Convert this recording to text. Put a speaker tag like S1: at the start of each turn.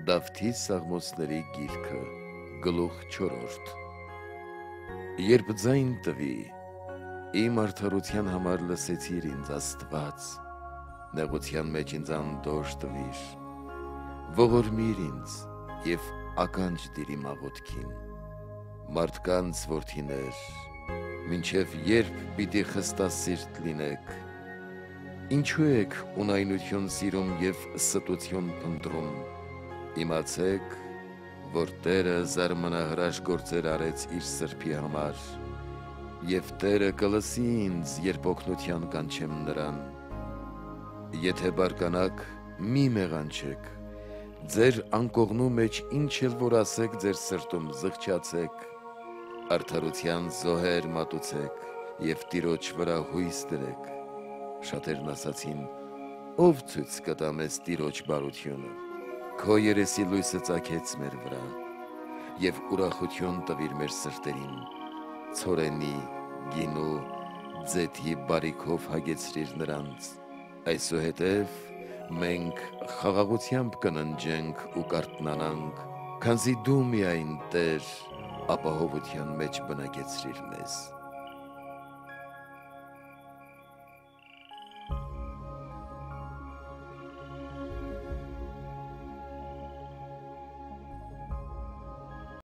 S1: Դավթի Սաղմոսների գիրքը, գլուխ 4 Երբ ձայն տվի, իմ արդարության համար լսեցիր ինձ Աստված, նեղության մեջ ինձ անդորժ տվիր, ողորմիր ինձ և ականջ դիր իմ աղոթքին, մարդկանց որդիներ, մինչև երբ պիտի խստասիրտ լինեք, ինչու եք ունայնություն սիրում և ստություն փնտրում, իմացեք, որ Տերը զարմանահրաշ գործեր արեց իր սրբի համար, և Տերը կլսի ինձ, երբ օգնության կանչեմ նրան, եթե բարկանաք, մի մեղանչեք, ձեր անկողնու մեջ ինչ էլ որ ասեք ձեր սրտում զղջացեք, արդարության զոհեր մատուցեք և Տիրոջ վրա հույս դրեք, շատերն ասացին, ով ցույց կտա մեզ Տիրոջ բարությունը, քո երեսի լույսը ծագեց մեր վրա, և ուրախություն տվիր մեր սրտերին, ցորենի, գինու, ձեթի բարիքով հագեցրիր նրանց, այսուհետև մենք խաղաղությամբ կննջենք ու կարթնանանք, քանզի դու միայն Տեր ապահովության մեջ բնակեցրիր մեզ։